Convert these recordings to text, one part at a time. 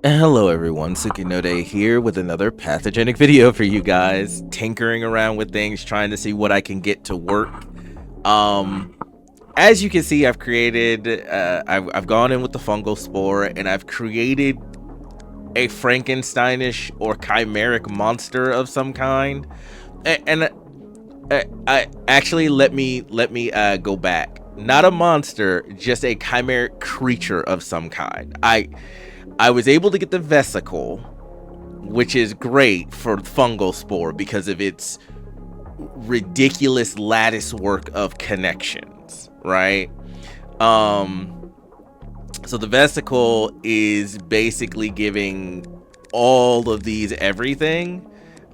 Hello everyone, Sukinode here with another pathogenic video for you guys, tinkering around with things, trying to see what I can get to work. As you can see, I've created, I've gone in with the fungal spore, and I've created a Frankensteinish or chimeric monster of some kind. And I actually let me go back. Not a monster, just a chimeric creature of some kind. I was able to get the vesicle, which is great for fungal spore because of its ridiculous lattice work of connections, right? So the vesicle is basically giving all of these everything,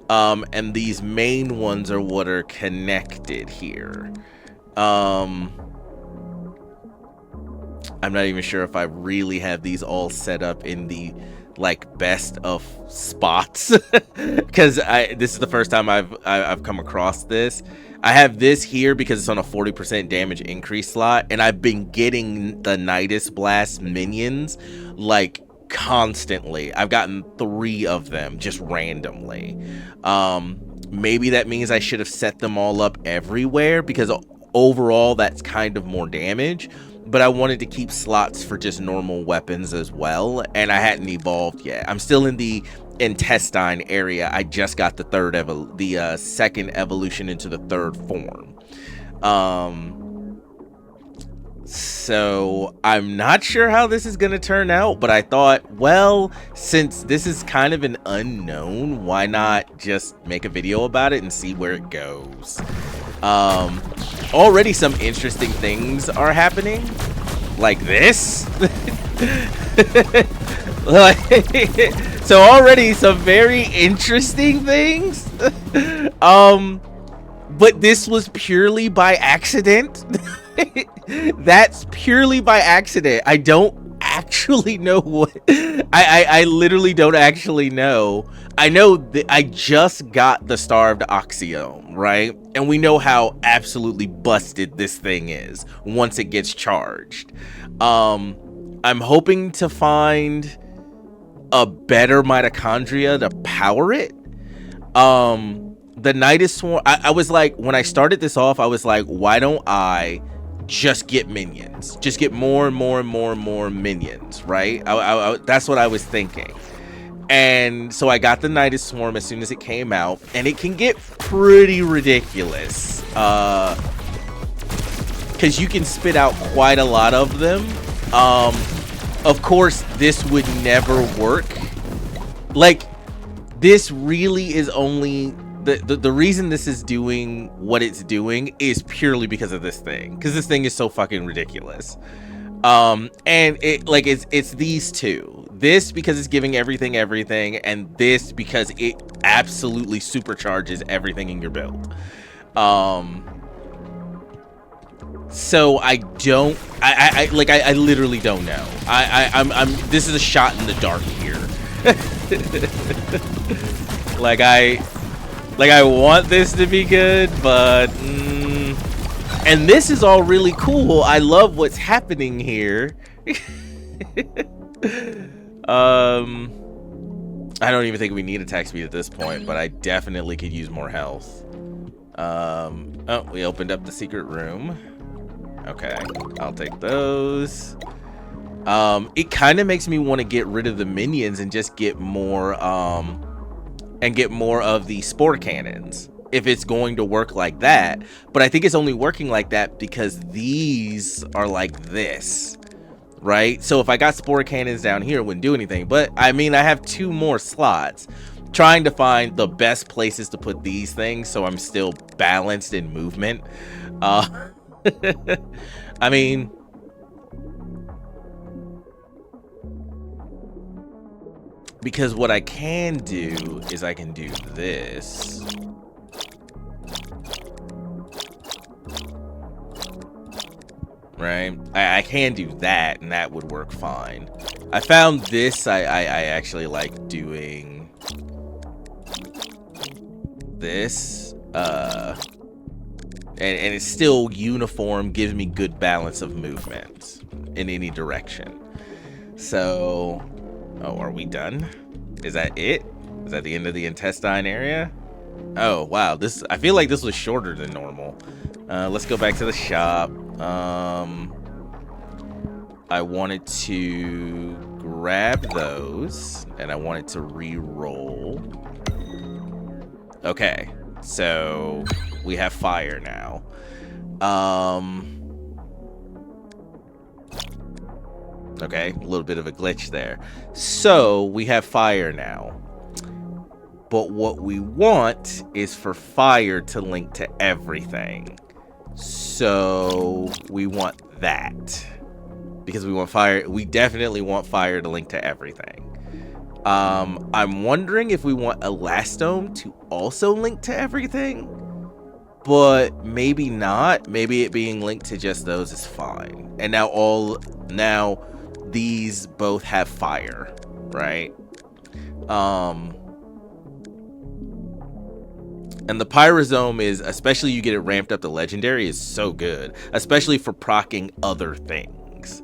and these main ones are what are connected here. I'm not even sure if I really have these all set up in the like best of spots because this is the first time I've come across this. I have this here because it's on a 40% damage increase slot, and I've been getting the Nidus Blast minions like constantly. I've gotten 3 of them just randomly. Maybe that means I should have set them all up everywhere because overall that's kind of more damage. But I wanted to keep slots for just normal weapons as well, and I hadn't evolved yet. I'm still in the intestine area. I just got the second evolution into the 3rd form. So I'm not sure how this is going to turn out, but I thought, well, since this is kind of an unknown, why not just make a video about it and see where it goes? Already some interesting things are happening, like this. So already some very interesting things. But this was purely by accident. That's purely by accident. I don't actually know what I literally don't actually know. I know that I just got the Starved Oxiome, right? And we know how absolutely busted this thing is once it gets charged. I'm hoping to find a better mitochondria to power it. The Nidus Swarm, I was like, when I started this off, I was like, why don't I just get minions? Just get more and more and more and more minions, right? That's what I was thinking. And so I got the Nidus Swarm as soon as it came out, and it can get pretty ridiculous. Because you can spit out quite a lot of them. Of course, this would never work. Like, this really is only... The reason this is doing what it's doing is purely because of this thing, because this thing is so fucking ridiculous. And it's these two. This because it's giving everything, and this because it absolutely supercharges everything in your build. So I literally don't know. I'm this is a shot in the dark here. I want this to be good, but and this is all really cool. I love what's happening here. I don't even think we need attack speed at this point, but I definitely could use more health. Oh, we opened up the secret room. Okay, I'll take those. It kind of makes me want to get rid of the minions and just get more of the spore cannons if it's going to work like that. But I think it's only working like that because these are like this, right? So if I got spore cannons down here, it wouldn't do anything. But I mean, I have 2 more slots, trying to find the best places to put these things so I'm still balanced in movement. I mean, because what I can do is I can do this. Right? I can do that, and that would work fine. I found this, I actually like doing this. And it's still uniform, gives me good balance of movement in any direction. So Oh, are we done? Is that it? Is that the end of the intestine area? Oh, wow. I feel like this was shorter than normal. Let's go back to the shop. I wanted to grab those, and I wanted to re-roll. Okay, so we have fire now. Okay, a little bit of a glitch there. So we have fire now. But what we want is for fire to link to everything. So we want that. Because we want fire. We definitely want fire to link to everything. I'm wondering if we want elastome to also link to everything. But maybe not. Maybe it being linked to just those is fine. And now these both have fire, right? And the pyrosome is, especially you get it ramped up to legendary, is so good, especially for proccing other things.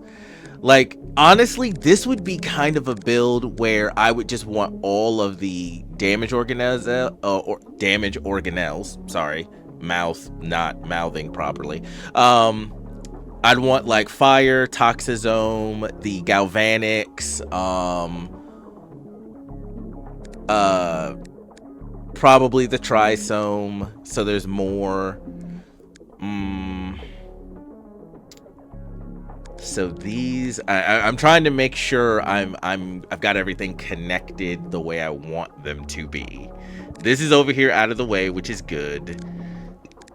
Like, honestly, this would be kind of a build where I would just want all of the damage organelles, sorry, mouth not mouthing properly. I'd want like fire, toxisome, the galvanics, probably the trisome, so there's more. So these, I'm trying to make sure I've got everything connected the way I want them to be. This is over here out of the way, which is good.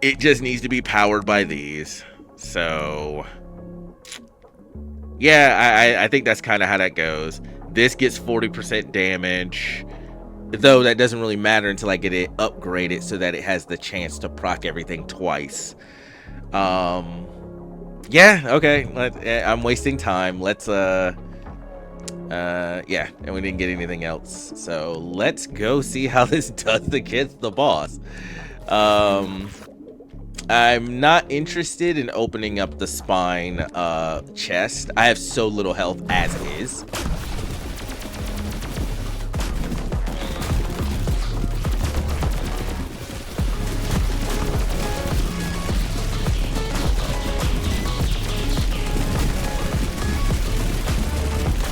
It just needs to be powered by these. So yeah, I think that's kind of how that goes. This gets 40% damage, though that doesn't really matter until I get it upgraded so that it has the chance to proc everything twice. Yeah, okay. I'm wasting time. Let's yeah, and we didn't get anything else. So let's go see how this does against the boss. I'm not interested in opening up the spine chest. I have so little health as is.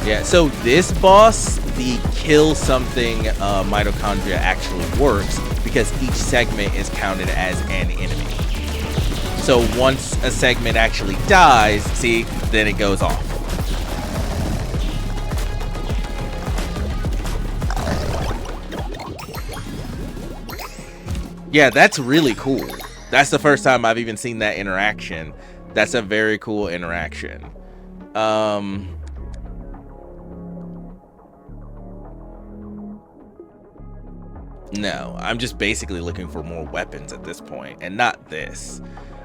Yeah, so this boss, the kill something mitochondria actually works because each segment is counted as an enemy. So once a segment actually dies, see, then it goes off. Yeah, that's really cool. That's the first time I've even seen that interaction. That's a very cool interaction. No, I'm just basically looking for more weapons at this point, and not this.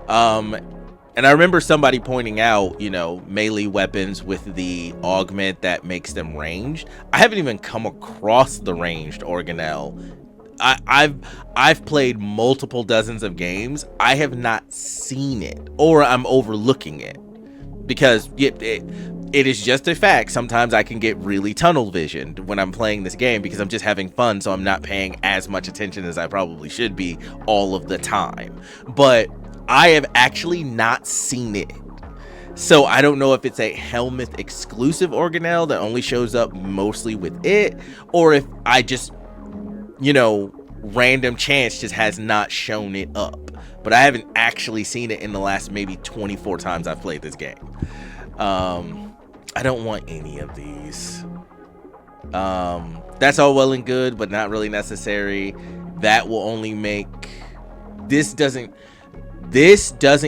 And I remember somebody pointing out, you know, melee weapons with the augment that makes them ranged. I haven't even come across the ranged organelle. I've played multiple dozens of games. I have not seen it, or I'm overlooking it, because it is just a fact. Sometimes I can get really tunnel visioned when I'm playing this game because I'm just having fun, so I'm not paying as much attention as I probably should be all of the time. But I have actually not seen it. So I don't know if it's a Helmuth exclusive organelle that only shows up mostly with it, or if I just, you know, random chance just has not shown it up. But I haven't actually seen it in the last maybe 24 times I've played this game. I don't want any of these. That's all well and good, but not really necessary. That will only make this doesn't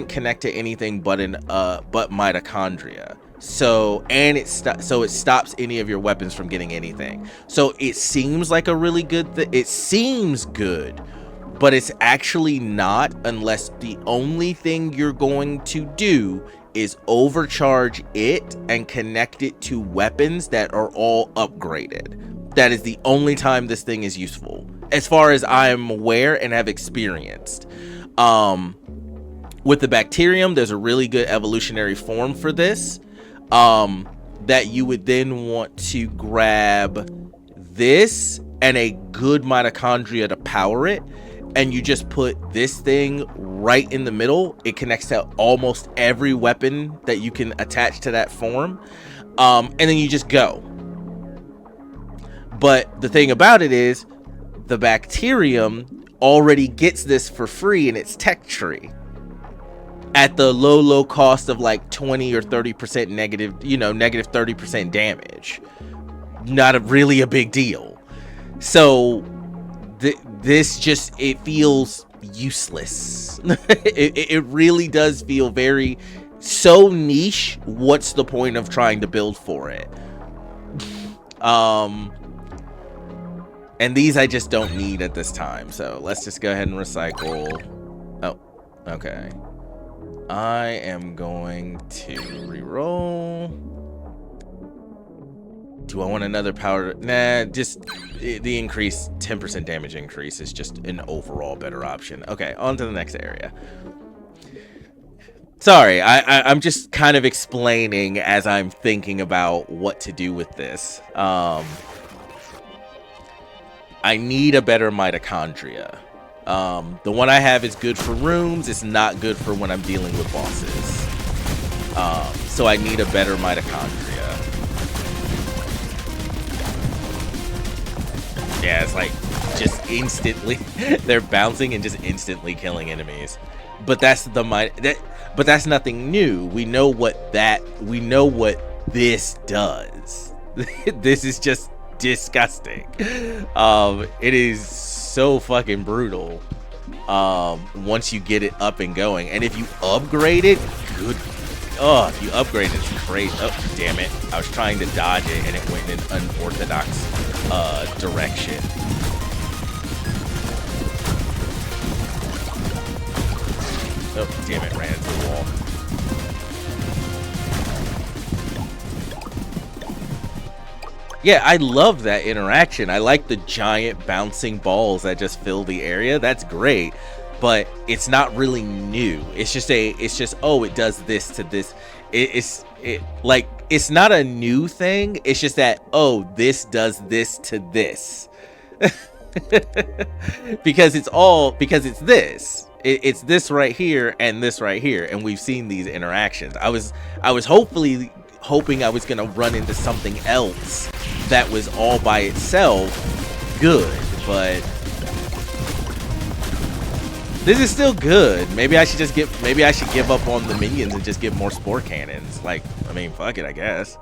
connect to anything but mitochondria. So it stops any of your weapons from getting anything. So it seems like a really good it seems good, but it's actually not, unless the only thing you're going to do is overcharge it and connect it to weapons that are all upgraded. That is the only time this thing is useful, as far as I'm aware and have experienced. With the bacterium, there's a really good evolutionary form for this. that you would then want to grab this and a good mitochondria to power it, and you just put this thing right in the middle. It connects to almost every weapon that you can attach to that form, and then you just go. But the thing about it is, the bacterium already gets this for free in its tech tree at the low cost of like 20 or 30% negative, negative 30% damage. Not really a big deal. So this just, it feels useless. it really does feel very so niche. What's the point of trying to build for it? And these I just don't need at this time. So let's just go ahead and recycle. Oh, okay. I am going to reroll. Do I want another power? Nah, just the increase, 10% damage increase is just an overall better option. Okay, on to the next area. Sorry, I'm just kind of explaining as I'm thinking about what to do with this. I need a better mitochondria. The one I have is good for rooms. It's not good for when I'm dealing with bosses. So I need a better mitochondria. Yeah, it's like just instantly they're bouncing and just instantly killing enemies. But that's but that's nothing new. We know what this does. This is just disgusting. It is so fucking brutal once you get it up and going. And if you upgrade it, if you upgrade it, it's crazy. Oh, damn it. I was trying to dodge it and it went in an unorthodox direction. Oh, damn it, ran into the wall. Yeah, I love that interaction. I like the giant bouncing balls that just fill the area. That's great, but it's not really new. It's just oh, it does this to this. It's not a new thing. It's just that, oh, this does this to this. because it's this. It's this right here and this right here, and we've seen these interactions. I was hoping I was gonna run into something else that was all by itself good, but this is still good. Maybe I should give up on the minions and just get more spore cannons. Like, I mean, fuck it, I guess.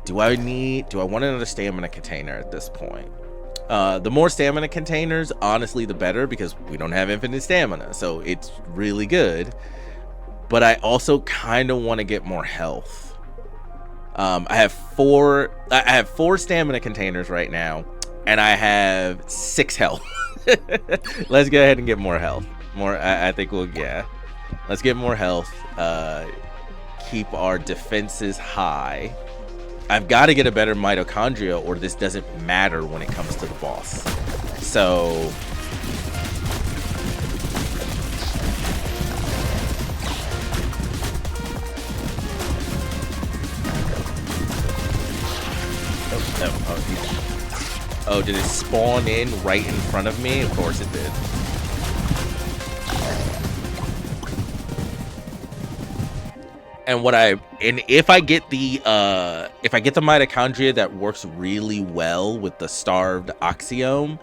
Do I want another stamina container at this point? The more stamina containers, honestly, the better, because we don't have infinite stamina, so it's really good. But I also kind of want to get more health. I have four stamina containers right now, and I have 6 health. Let's go ahead and get more health. I think let's get more health. Keep our defenses high. I've got to get a better mitochondria, or this doesn't matter when it comes to the boss. So oh, did it spawn in right in front of me? Of course it did. And if I get the mitochondria that works really well with the starved oxiome,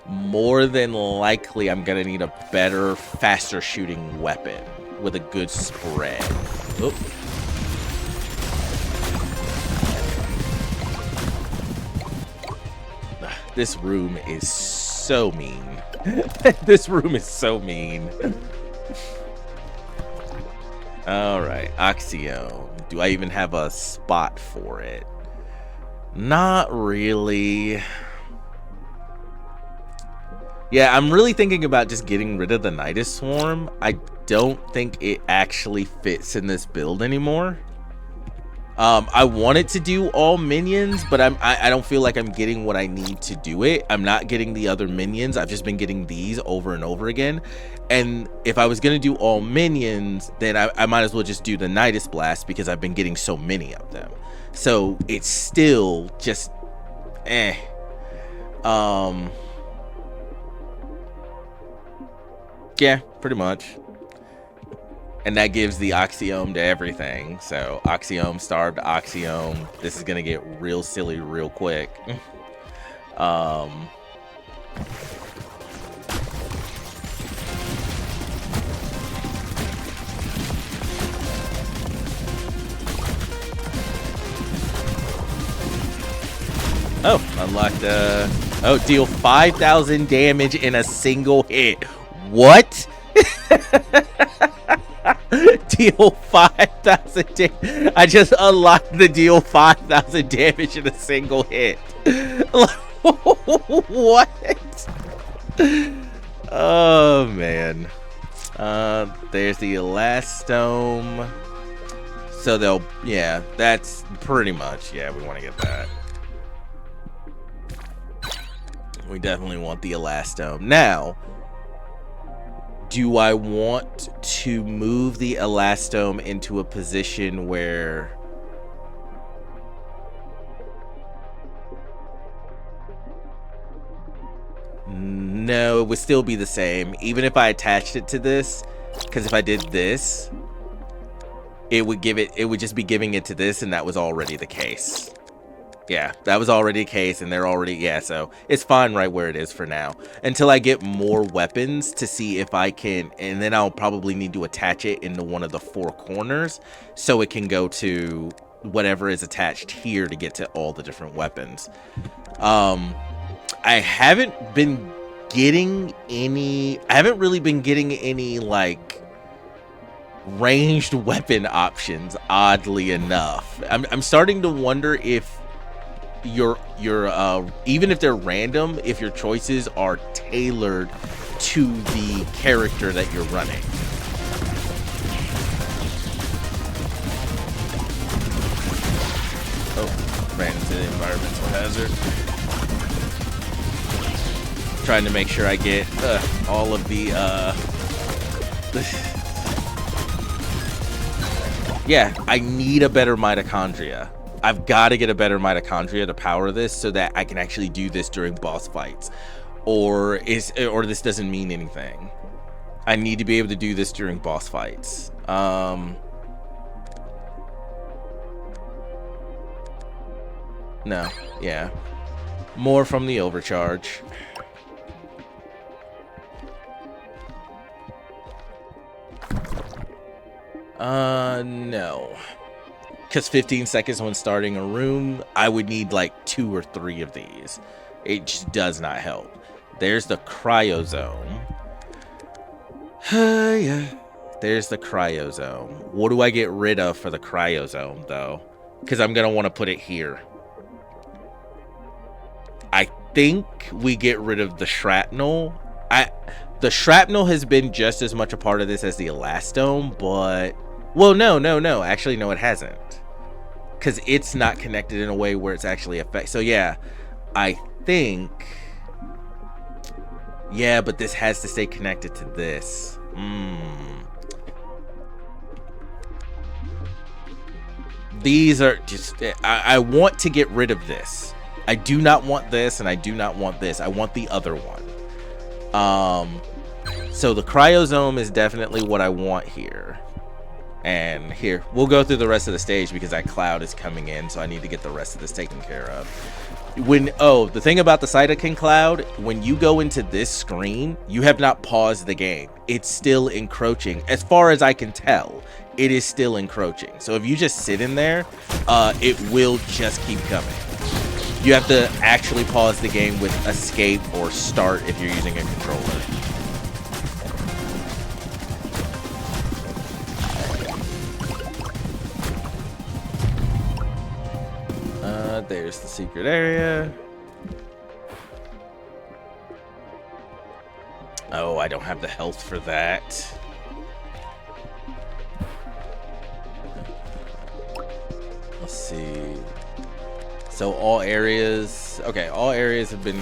more than likely I'm gonna need a better, faster shooting weapon with a good spread. Oop. This room is so mean. This room is so mean. All right, Oxio. Do I even have a spot for it? Not really. Yeah, I'm really thinking about just getting rid of the Nidus Swarm. I don't think it actually fits in this build anymore. I wanted to do all minions, but I don't feel like I'm getting what I need to do it. I'm not getting the other minions. I've just been getting these over and over again. And if I was going to do all minions, then I might as well just do the Nidus Blast, because I've been getting so many of them. So it's still just yeah, pretty much. And that gives the Oxyome to everything. So Oxyome, Starved Oxyome. This is gonna get real silly real quick. Oh, unlocked oh, deal 5,000 damage in a single hit. What? Deal 5,000 damage. I just unlocked the deal 5,000 damage in a single hit. What? Oh man. There's the Elastome. So they'll, yeah, that's pretty much, yeah, we want to get that. We definitely want the Elastome. Now, do I want to move the Elastome into a position where no, it would still be the same, even if I attached it to this, because if I did this, it would just be giving it to this, and that was already the case. Yeah, that was already the case, and they're already, yeah, so it's fine right where it is for now. Until I get more weapons to see if I can, and then I'll probably need to attach it into one of the 4 corners, so it can go to whatever is attached here to get to all the different weapons. I haven't really been getting any, like, ranged weapon options, oddly enough. I'm starting to wonder if your even if they're random, if your choices are tailored to the character that you're running. Oh, ran into the environmental hazard. Trying to make sure I get all of the yeah, I need a better mitochondria. I've got to get a better mitochondria to power this so that I can actually do this during boss fights, or this doesn't mean anything. I need to be able to do this during boss fights. No, yeah, more from the overcharge. No. Because 15 seconds when starting a room, I would need like 2 or 3 of these. It just does not help. There's the cryozone. Yeah. There's the cryozone. What do I get rid of for the cryozone, though? Because I'm going to want to put it here. I think we get rid of the shrapnel. The shrapnel has been just as much a part of this as the Elastome, but... Well, no. Actually, no, it hasn't. Because it's not connected in a way where it's actually affect. So yeah, I think, yeah, but this has to stay connected to this. These are just, I want to get rid of this. I do not want this, and I do not want this. I want the other one. So the cryosome is definitely what I want here. And here, we'll go through the rest of the stage because that cloud is coming in, so I need to get the rest of this taken care of. The thing about the cytokine cloud, when you go into this screen, you have not paused the game. It's still encroaching. As far as I can tell, it is still encroaching. So if you just sit in there, it will just keep coming. You have to actually pause the game with escape or start if you're using a controller. There's the secret area. Oh, I don't have the health for that. Let's see. So all areas, okay, all areas have been,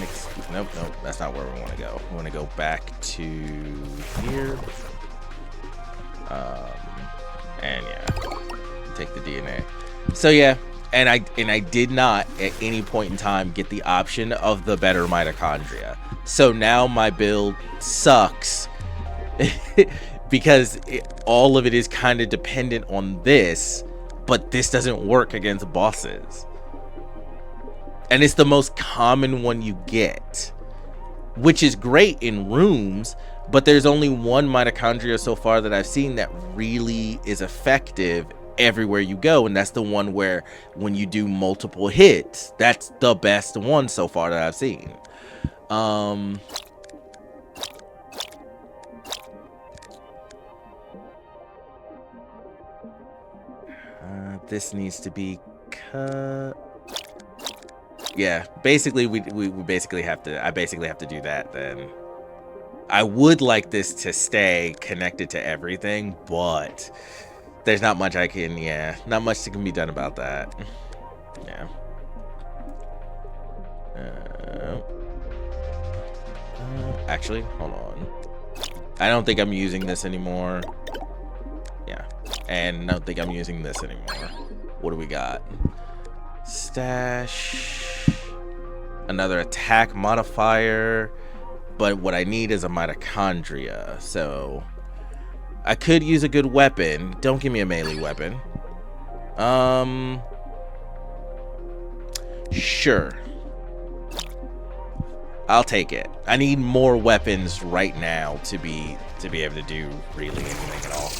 nope, that's not where we want to go. We want to go back to here. And yeah, take the DNA. So yeah, And I did not at any point in time get the option of the better mitochondria. So now my build sucks because all of it is kind of dependent on this, but this doesn't work against bosses. And it's the most common one you get, which is great in rooms, but there's only one mitochondria so far that I've seen that really is effective everywhere you go, and that's the one where when you do multiple hits, that's the best one so far that I've seen. This needs to be cut. Yeah, basically we basically have to, I basically have to do that then. I would like this to stay connected to everything, but there's not much I can, not much that can be done about that. Yeah. Actually, hold on. I don't think I'm using this anymore. Yeah, and I don't think I'm using this anymore. What do we got? Stash. Another attack modifier. But what I need is a mitochondria. So I could use a good weapon. Don't give me a melee weapon. Sure. I'll take it. I need more weapons right now to be able to do really anything at all.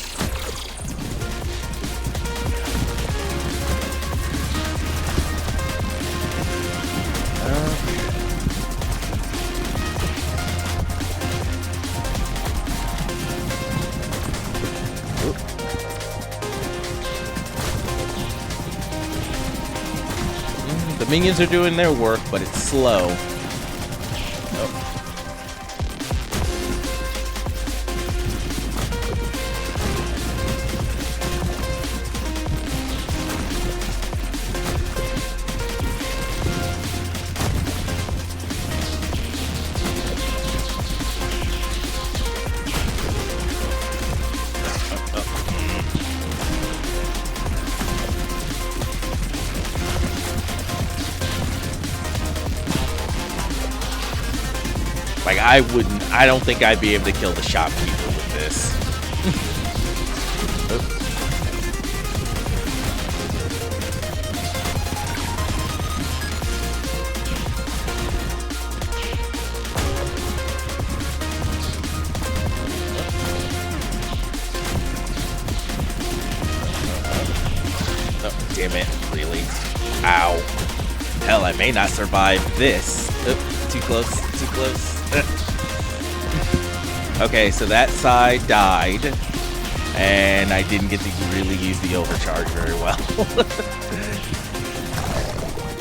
The minions are doing their work, but it's slow. Like, I don't think I'd be able to kill the shopkeeper with this. Oh, damn it, really? Ow. Hell, I may not survive this. Oh, too close, too close. Okay, so that side died, and I didn't get to really use the overcharge very well.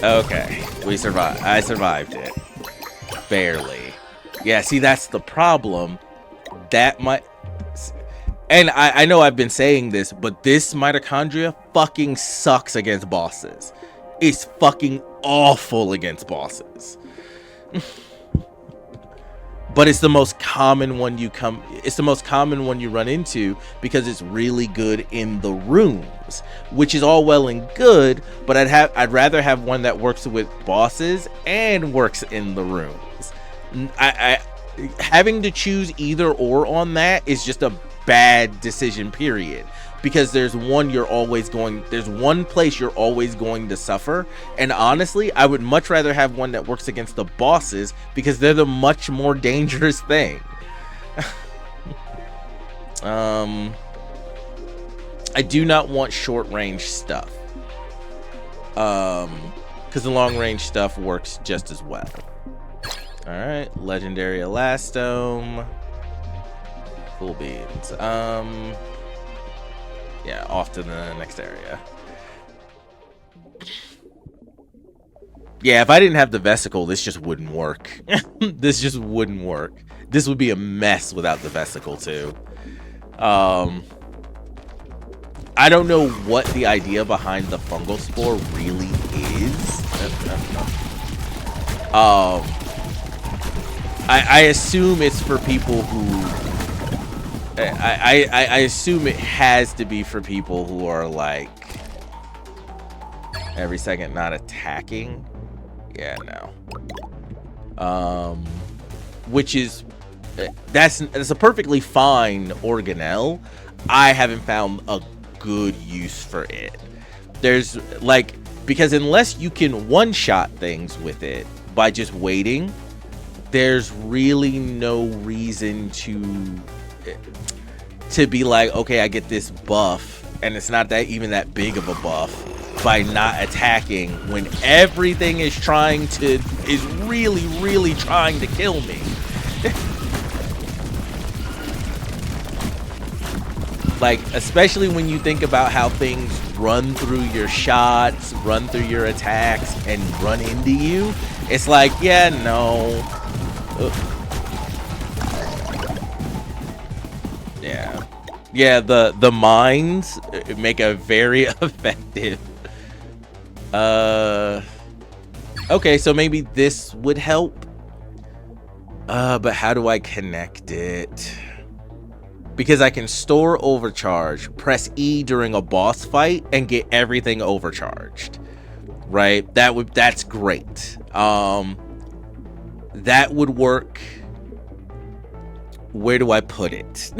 Okay, we survived. I survived it. Barely. Yeah, see, that's the problem. That might... And I know I've been saying this, but this mitochondria fucking sucks against bosses. It's fucking awful against bosses. But it's the most common one it's the most common one you run into because it's really good in the rooms, which is all well and good, but I'd rather have one that works with bosses and works in the rooms. I having to choose either or on that is just a bad decision, period. Because there's one place you're always going to suffer, and honestly, I would much rather have one that works against the bosses because they're the much more dangerous thing. I do not want short range stuff, because the long range stuff works just as well. All right, legendary elastome, cool beans. Yeah, off to the next area. Yeah, if I didn't have the vesicle, this just wouldn't work. This just wouldn't work. This would be a mess without the vesicle, too. I don't know what the idea behind the fungal spore really is. I assume it's for people who... I assume it has to be for people who are like Every second not attacking. Yeah, no. Which is that's a perfectly fine organelle. I haven't found a good use for it. There's like, because unless you can one-shot things with it by just waiting, there's really no reason to be like, okay, I get this buff, and it's not that even that big of a buff by not attacking when everything is really trying to kill me. Like, especially when you think about how things run through your shots, run through your attacks, and run into you. It's like, yeah, no. Yeah. Yeah, the mines make a very effective. Okay, so maybe this would help. But how do I connect it? Because I can store overcharge, press E during a boss fight, and get everything overcharged. Right? That's great. That would work. Where do I put it?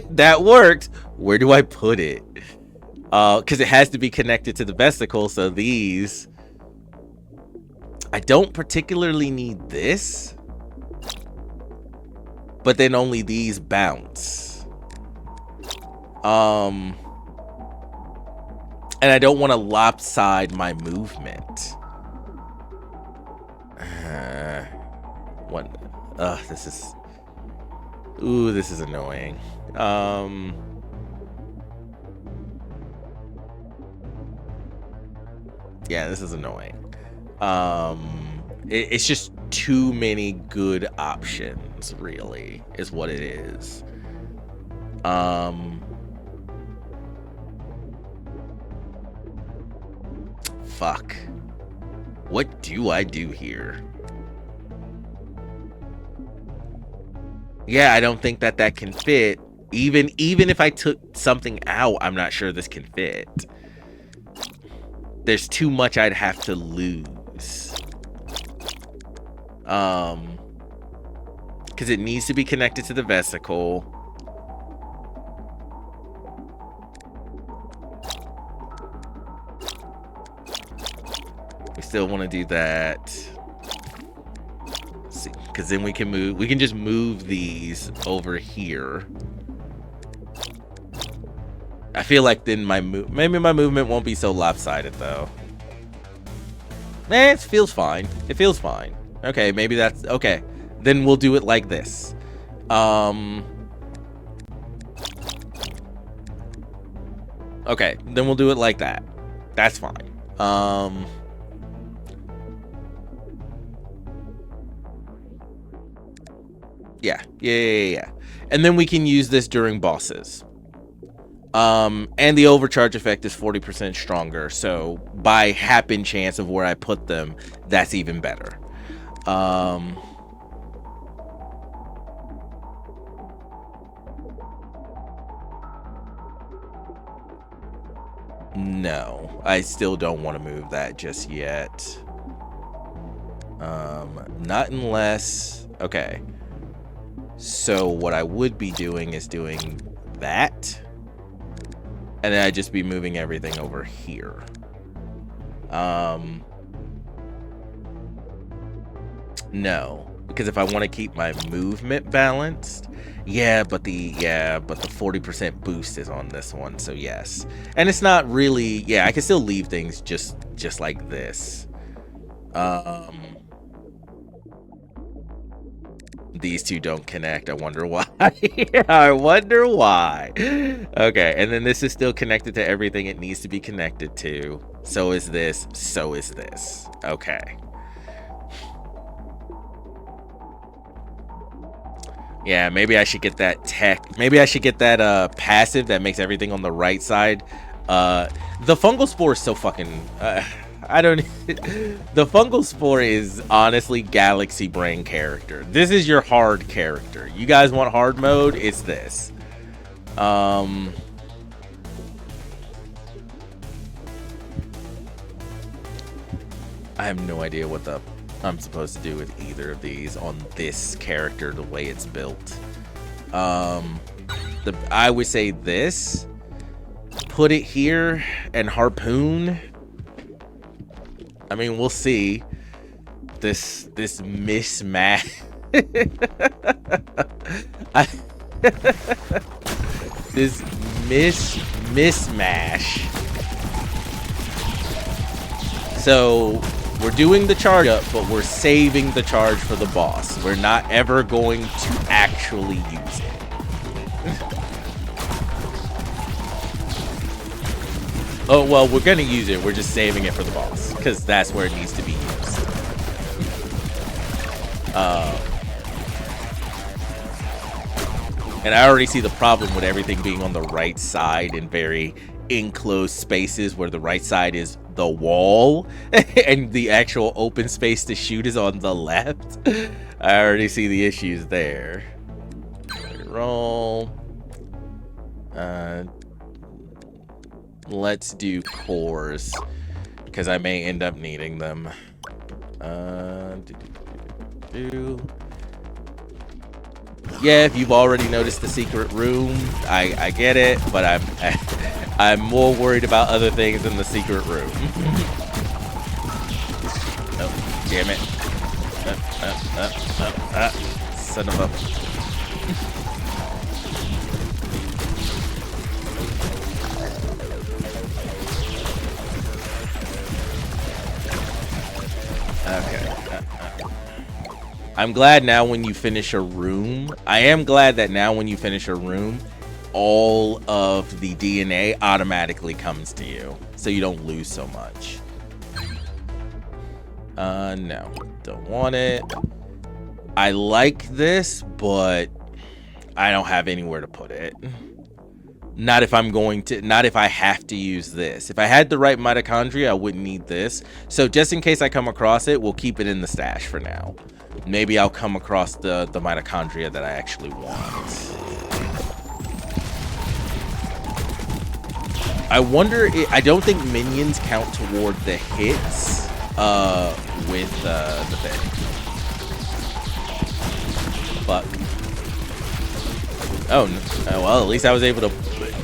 That works. Where do I put it? Because it has to be connected to the vesicle, so these. I don't particularly need this. But then only these bounce. And I don't want to lopside my movement. This is... Ooh, this is annoying. Yeah, this is annoying. It's just too many good options, really, is what it is. Fuck. What do I do here? Yeah, I don't think that can fit. Even if I took something out, I'm not sure this can fit. There's too much I'd have to lose. Because it needs to be connected to the vesicle. We still want to do that. Let's see, because then we can just move these over here. I feel like then maybe my movement won't be so lopsided though. It feels fine. It feels fine. Okay, maybe that's okay. Then we'll do it like this. Okay, then we'll do it like that. That's fine. Yeah. And then we can use this during bosses. And the overcharge effect is 40% stronger, so by happen chance of where I put them, that's even better. No, I still don't want to move that just yet. Not unless... Okay. So what I would be doing is doing that. And then I'd just be moving everything over here. No. Because if I want to keep my movement balanced... but the 40% boost is on this one, so yes. And it's not really... Yeah, I can still leave things just like this. These two don't connect. I wonder why. I wonder why. Okay, and then this is still connected to everything it needs to be connected to. So is this. So is this. Okay. Yeah, maybe I should get that tech. Maybe I should get that passive that makes everything on the right side. The fungal spore is so fucking... I don't... The fungal spore is honestly Galaxy Brain character. This is your hard character. You guys want hard mode? It's this. I have no idea what I'm supposed to do with either of these on this character, the way it's built. I would say this. Put it here and harpoon. I mean, we'll see. This mismatch. This mismatch. So we're doing the charge up, but we're saving the charge for the boss. We're not ever going to actually use it. Oh, well, we're gonna use it. We're just saving it for the boss because that's where it needs to be used. And I already see the problem with everything being on the right side in very enclosed spaces where the right side is the wall and the actual open space to shoot is on the left. I already see the issues there. Roll. Let's do cores because I may end up needing them. Yeah, if you've already noticed the secret room, I get it, but I'm more worried about other things in the secret room. Oh, damn it. Son of a... Okay. I'm glad now when you finish a room, I am glad that now when you finish a room, all of the DNA automatically comes to you, so you don't lose so much. No, don't want it. I like this, but I don't have anywhere to put it. Not if I'm going to, not if I have to use this. If I had the right mitochondria, I wouldn't need this. So just in case I come across it, we'll keep it in the stash for now. Maybe I'll come across the mitochondria that I actually want. I wonder, I don't think minions count toward the hits with the thing. Fuck. Oh, well, at least I was able to,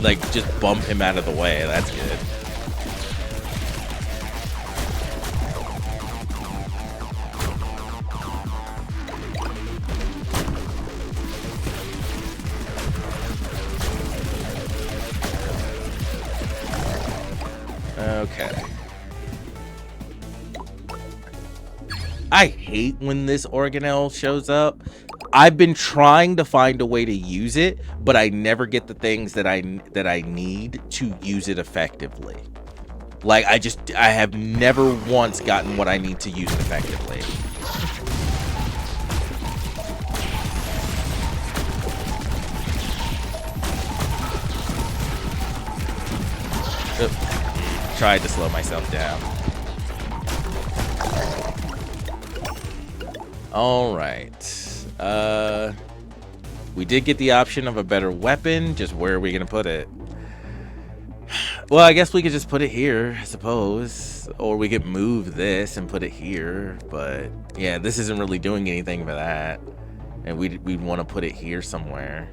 like, just bump him out of the way. That's good. Okay. I hate when this organelle shows up. I've been trying to find a way to use it, but I never get the things that I need to use it effectively. Like, I have never once gotten what I need to use it effectively. Tried to slow myself down. All right. We did get the option of a better weapon. Just where are we gonna put it? Well, I guess we could just put it here, I suppose. Or we could move this and put it here. But yeah, this isn't really doing anything for that. And we'd want to put it here somewhere.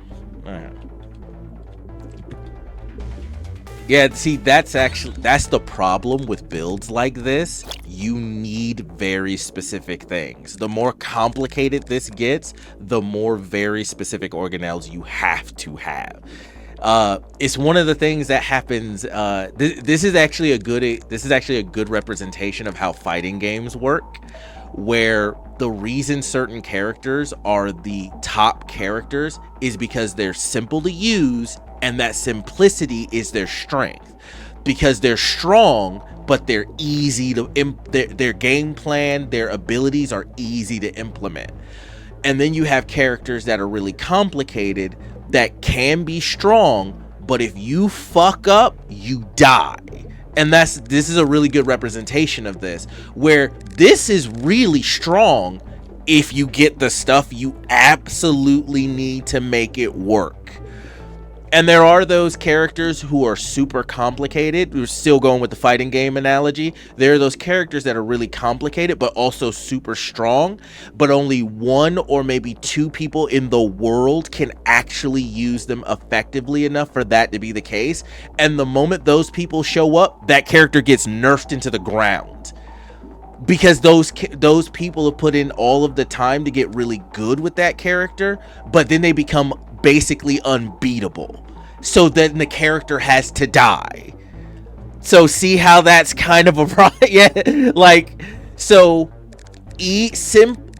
Yeah, see, that's the problem with builds like this. You need very specific things. The more complicated this gets, the more very specific organelles you have to have. It's one of the things that happens. This is actually a good representation of how fighting games work, where the reason certain characters are the top characters is because they're simple to use, and that simplicity is their strength, because they're strong, but they're easy to their game plan, their abilities are easy to implement. And then you have characters that are really complicated that can be strong, but if you fuck up, you die. And this is a really good representation of this, where this is really strong if you get the stuff you absolutely need to make it work. And there are those characters who are super complicated. We're still going with the fighting game analogy. There are those characters that are really complicated, but also super strong. But only one or maybe two people in the world can actually use them effectively enough for that to be the case. And the moment those people show up, that character gets nerfed into the ground. Because those people have put in all of the time to get really good with that character, but then they become basically unbeatable. So then the character has to die. So see how that's kind of a problem? Yeah, like, so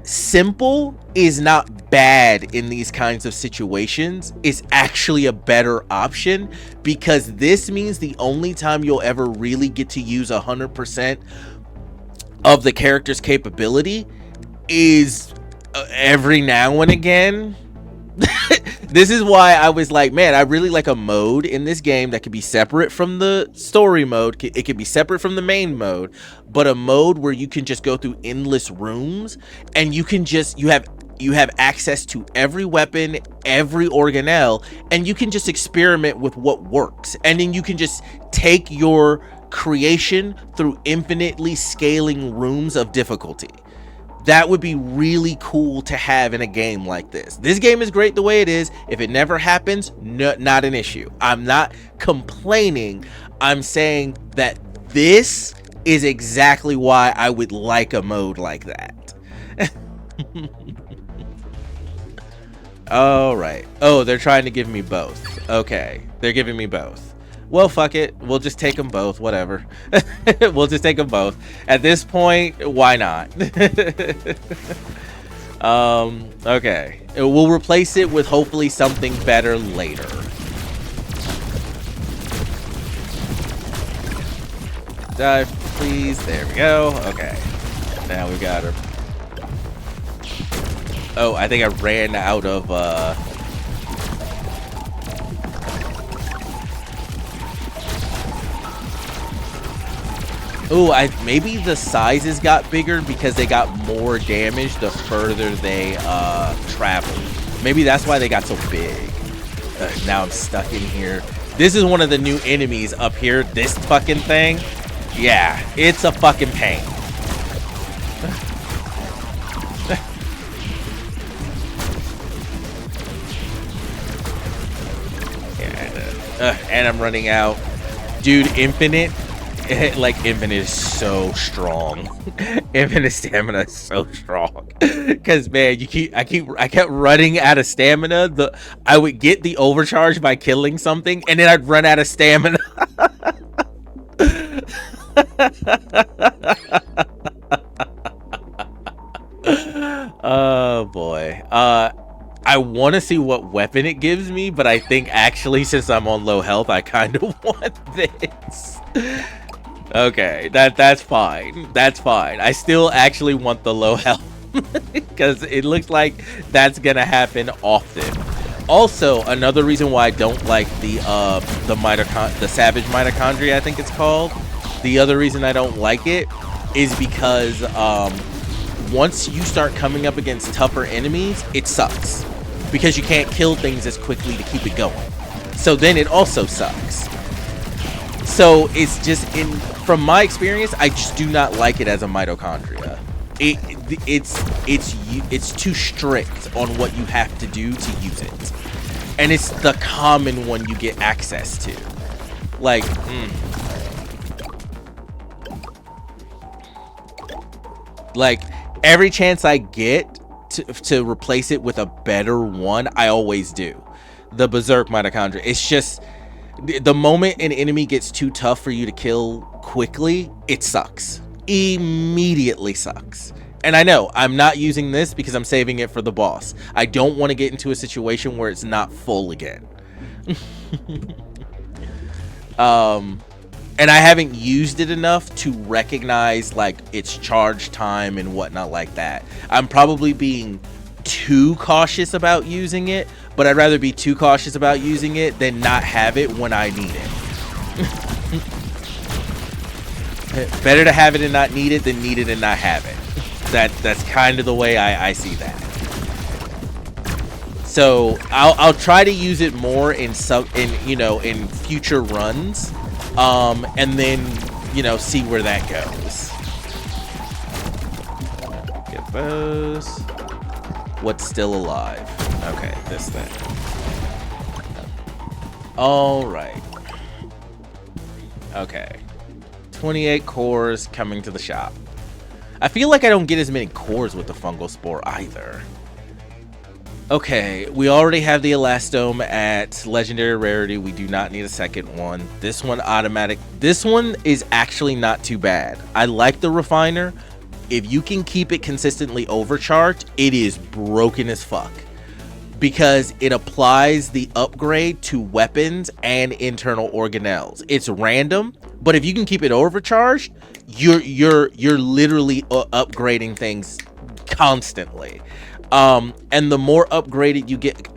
simple is not bad in these kinds of situations. It's actually a better option, because this means the only time you'll ever really get to use 100% of the character's capability is every now and again. This is why I was like, man, I really like a mode in this game that could be separate from the story mode. It could be separate from the main mode, but a mode where you can just go through endless rooms, and you can just, you have access to every weapon, every organelle, and you can just experiment with what works. And then you can just take your creation through infinitely scaling rooms of difficulty. That would be really cool to have in a game like this. This game is great the way it is. If it never happens, not an issue. I'm not complaining. I'm saying that this is exactly why I would like a mode like that. All right. Oh, they're trying to give me both. Okay, they're giving me both. Well, fuck it. We'll just take them both. Whatever. We'll just take them both. At this point, why not? Okay. We'll replace it with hopefully something better later. Dive, please. There we go. Okay. Now we got her. Oh, I think I ran out of, ooh, maybe the sizes got bigger because they got more damage the further they traveled. Maybe that's why they got so big. Now I'm stuck in here. This is one of the new enemies up here. This fucking thing. Yeah, it's a fucking pain. Yeah, and I'm running out. Dude, Infinite. Like, Infinite is so strong. Infinite stamina is so strong. Cause man, I kept running out of stamina. I would get the overcharge by killing something, and then I'd run out of stamina. Oh boy. I want to see what weapon it gives me, but I think actually, since I'm on low health, I kind of want this. Okay, that's fine. That's fine. I still actually want the low health because it looks like that's gonna happen often. Also, another reason why I don't like the Savage Mitochondria, I think it's called. The other reason I don't like it is because once you start coming up against tougher enemies, it sucks because you can't kill things as quickly to keep it going. So then it also sucks. So it's just, from my experience, I just do not like it as a mitochondria. It's too strict on what you have to do to use it, and it's the common one you get access to. Like, like every chance I get to replace it with a better one, I always do. The Berserk Mitochondria. It's just, the moment an enemy gets too tough for you to kill quickly, it sucks. Immediately sucks. And I know I'm not using this because I'm saving it for the boss. I don't want to get into a situation where it's not full again. And I haven't used it enough to recognize like its charge time and whatnot like that. I'm probably being too cautious about using it, but I'd rather be too cautious about using it than not have it when I need it. Better to have it and not need it than need it and not have it. That's kind of the way I see that. So I'll try to use it more in in future runs, and then see where that goes. Get those. What's still alive? Okay, this thing. All right. Okay. 28 cores coming to the shop. I feel like I don't get as many cores with the fungal spore either. Okay, we already have the elastome at legendary rarity. We do not need a second one. This one automatic. This one is actually not too bad. I like the refiner. If you can keep it consistently overcharged, it is broken as fuck, because it applies the upgrade to weapons and internal organelles. It's random, but if you can keep it overcharged, you're literally upgrading things constantly. And the more upgraded you get,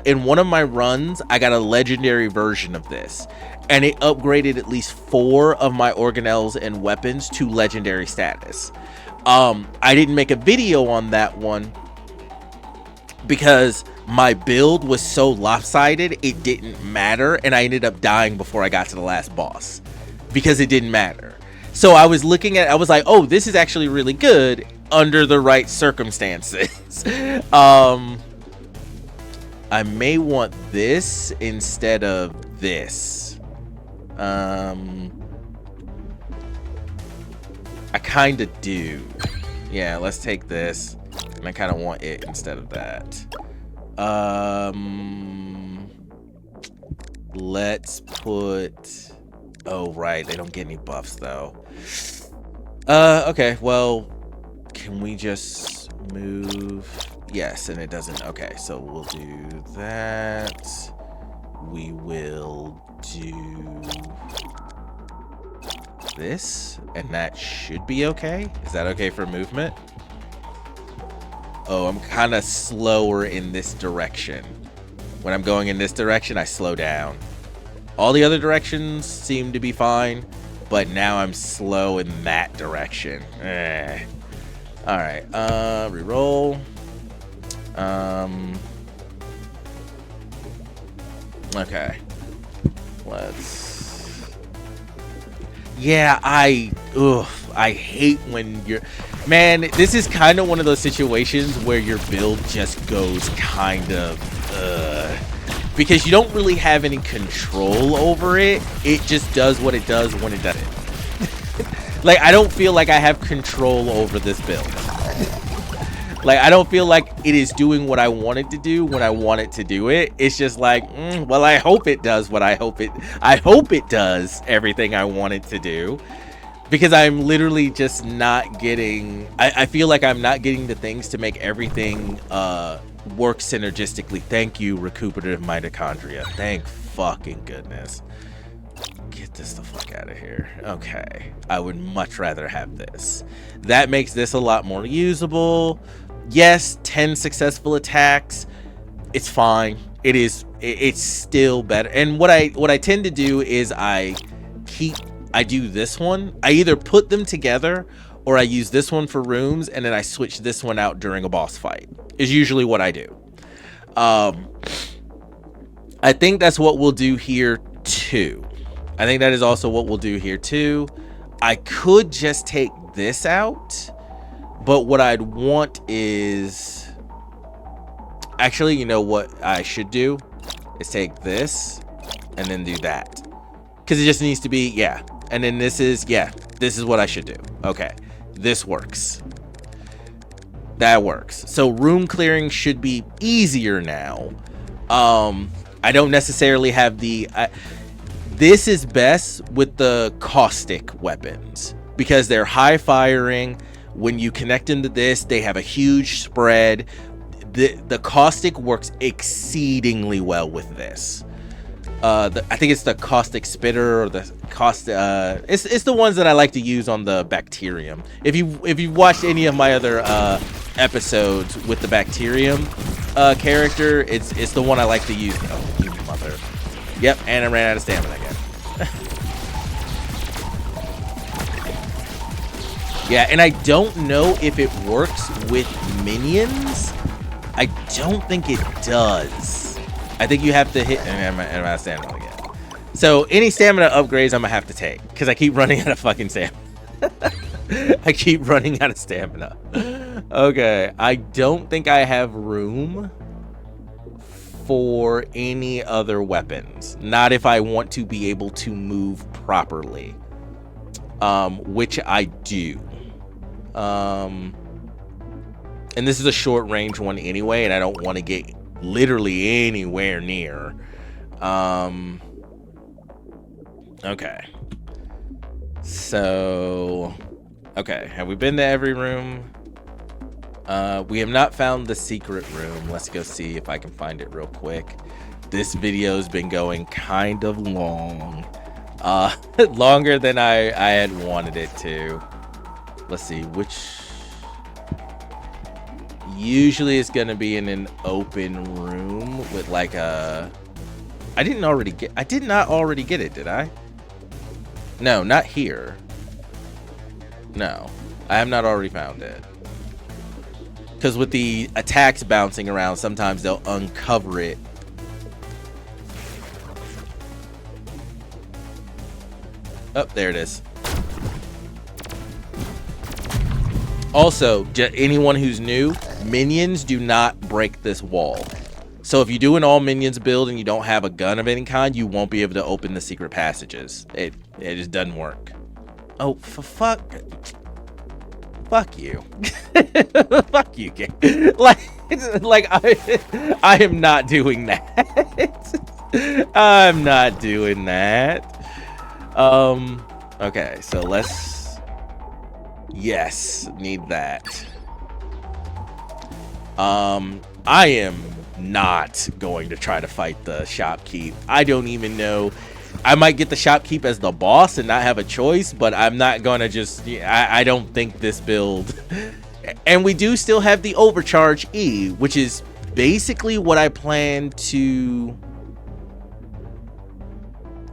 in one of my runs, I got a legendary version of this, and it upgraded at least 4 of my organelles and weapons to legendary status. I didn't make a video on that one because my build was so lopsided, it didn't matter, and I ended up dying before I got to the last boss because it didn't matter. So I was like, oh, this is actually really good under the right circumstances. I may want this instead of this. I kind of do. Yeah, let's take this. And I kind of want it instead of that. Let's put... Oh, right. They don't get any buffs, though. Okay, well... Can we just move? Yes, and it doesn't. Okay, so we'll do that. We will do this, and that should be okay. Is that okay for movement? Oh, I'm kind of slower in this direction. When I'm going in this direction, I slow down. All the other directions seem to be fine, but now I'm slow in that direction. All right, reroll. Okay. Let's... Yeah, I hate when you're... Man, this is kind of one of those situations where your build just goes kind of... because you don't really have any control over it. It just does what it does when it does it. Like, I don't feel like I have control over this build. Like, I don't feel like it is doing what I want it to do when I want it to do it. It's just like, well, I hope it does what I hope it does everything I want it to do. Because I'm literally just not getting... I feel like I'm not getting the things to make everything work synergistically. Thank you, recuperative mitochondria. Thank fucking goodness. Get this the fuck out of here. Okay. I would much rather have this. That makes this a lot more usable. Yes, 10 successful attacks. It's fine. It's still better. And what I tend to do is I do this one. I either put them together or I use this one for rooms and then I switch this one out during a boss fight. Is usually what I do. I think that's what we'll do here too. I think that is also what we'll do here too. I could just take this out, but what I'd want is... Actually, you know what I should do? Is take this and then do that. Because it just needs to be, yeah. And then this is, yeah, this is what I should do. Okay, this works. That works. So room clearing should be easier now. I don't necessarily have the... This is best with the caustic weapons because they're high firing. When you connect them to this, they have a huge spread. The caustic works exceedingly well with this. I think it's the caustic spitter or the caustic. It's the ones that I like to use on the bacterium. If you've watched any of my other episodes with the bacterium character, it's the one I like to use. Oh, you mother. Yep, and I ran out of stamina again. Yeah, and I don't know if it works with minions. I don't think it does. I think you have to hit. Am I stamina again? So any stamina upgrades I'm gonna have to take because I keep running out of fucking stamina. I keep running out of stamina. Okay, I don't think I have room for any other weapons. Not if I want to be able to move properly. Which I do. And this is a short range one anyway, and I don't want to get literally anywhere near. Okay. So, okay, have we been to every room? We have not found the secret room. Let's go see if I can find it real quick. This video's been going kind of long. Longer than I had wanted it to. Let's see, which... Usually it's gonna be in an open room with like a... I did not already get it, did I? No, not here. No, I have not already found it. Because with the attacks bouncing around, sometimes they'll uncover it. Oh, there it is. Also, anyone who's new, minions do not break this wall. So if you do an all minions build and you don't have a gun of any kind, you won't be able to open the secret passages. It just doesn't work. Oh, fuck you. Fuck you, game. Like I am not doing that. I'm not doing that. Okay, so let's... Yes, need that. I am not going to try to fight the shopkeep. I don't even know. I might get the shopkeep as the boss and not have a choice, but I'm not gonna just... I don't think this build... And we do still have the overcharge E, which is basically what I plan to...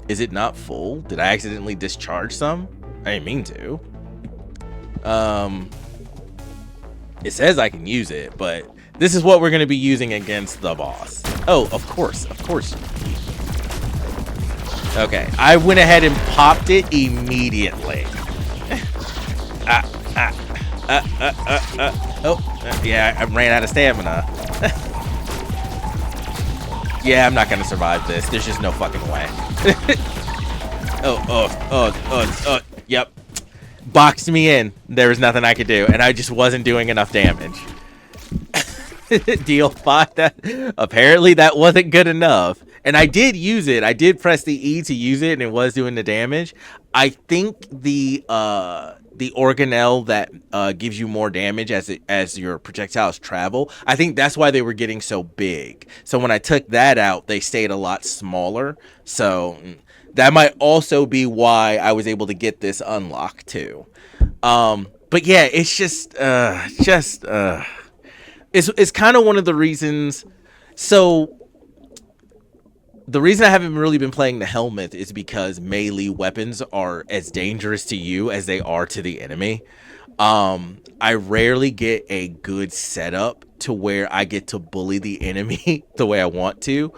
Is it not full? Did I accidentally discharge some? I didn't mean to. It says I can use it, but this is what we're going to be using against the boss. Oh, of course. Okay, I went ahead and popped it immediately. Yeah, I ran out of stamina. Yeah, I'm not going to survive this. There's just no fucking way. Yep. Boxed me in. There was nothing I could do, and I just wasn't doing enough damage. Deal 5. Apparently that wasn't good enough. And I did use it. I did press the E to use it, and it was doing the damage. I think the organelle that gives you more damage as your projectiles travel, I think that's why they were getting so big. So when I took that out, they stayed a lot smaller. So that might also be why I was able to get this unlocked too. But yeah, it's just it's kind of one of the reasons. So the reason I haven't really been playing the helmet is because melee weapons are as dangerous to you as they are to the enemy. I rarely get a good setup to where I get to bully the enemy the way I want to.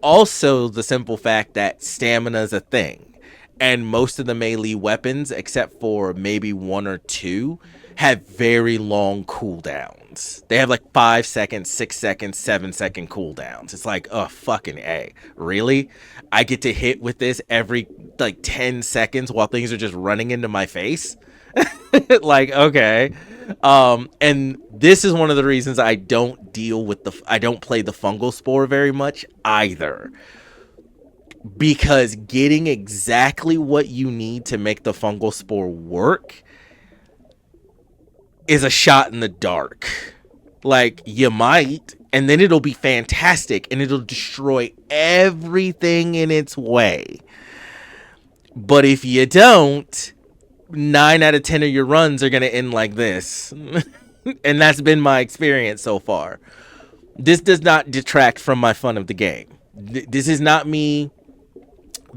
Also, the simple fact that stamina is a thing, and most of the melee weapons, except for maybe 1 or 2, have very long cooldowns. They have like 5 seconds, 6 seconds, 7-second cooldowns. It's like, oh, fucking A. Really? I get to hit with this every like 10 seconds while things are just running into my face? Like, okay. And this is one of the reasons I don't I don't play the fungal spore very much either. Because getting exactly what you need to make the fungal spore work is a shot in the dark. Like, you might, and then it'll be fantastic, and it'll destroy everything in its way. But if you don't, 9 out of 10 of your runs are going to end like this. And that's been my experience so far. This does not detract from my fun of the game. This is not me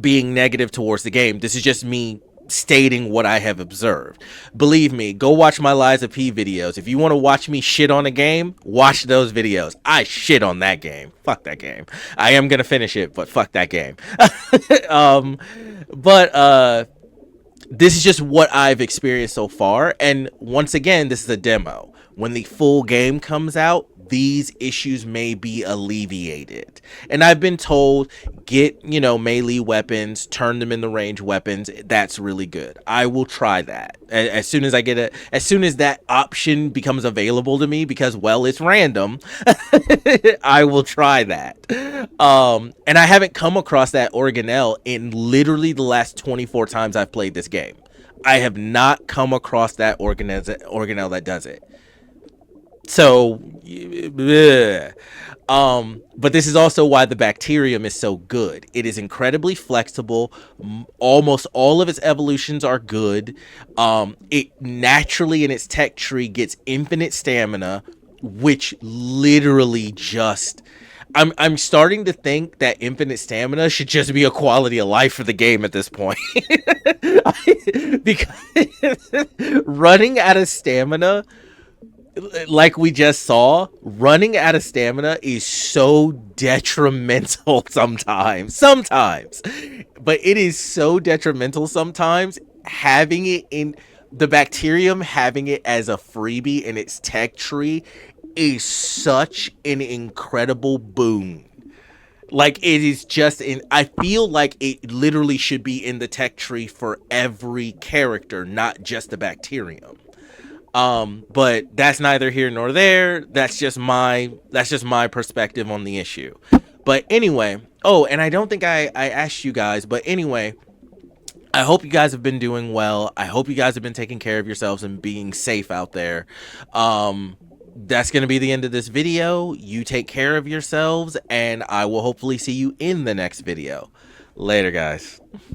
being negative towards the game. This is just me stating what I have observed. Believe me, go watch my Liza P videos. If you want to watch me shit on a game, watch those videos. I shit on that game. Fuck that game. I am gonna finish it, but fuck that game. But this is just what I've experienced so far. And once again, this is a demo. When the full game comes out, these issues may be alleviated. And I've been told, get, melee weapons, turn them into range weapons. That's really good. I will try that as soon as I get it. As soon as that option becomes available to me, because, well, it's random, I will try that. And I haven't come across that organelle in literally the last 24 times I've played this game. I have not come across that organelle that does it. So, but this is also why the bacterium is so good. It is incredibly flexible. Almost all of its evolutions are good. It naturally in its tech tree gets infinite stamina, which literally just... I'm starting to think that infinite stamina should just be a quality of life for the game at this point. Because running out of stamina, like we just saw, running out of stamina is so detrimental sometimes, but it is so detrimental sometimes. Having it in the bacterium, having it as a freebie in its tech tree is such an incredible boon. Like, it is just I feel like it literally should be in the tech tree for every character, not just the bacterium. But that's neither here nor there. That's just my perspective on the issue. But anyway, and I don't think I asked you guys, but anyway, I hope you guys have been doing well. I hope you guys have been taking care of yourselves and being safe out there. That's going to be the end of this video. You take care of yourselves, and I will hopefully see you in the next video. Later, guys.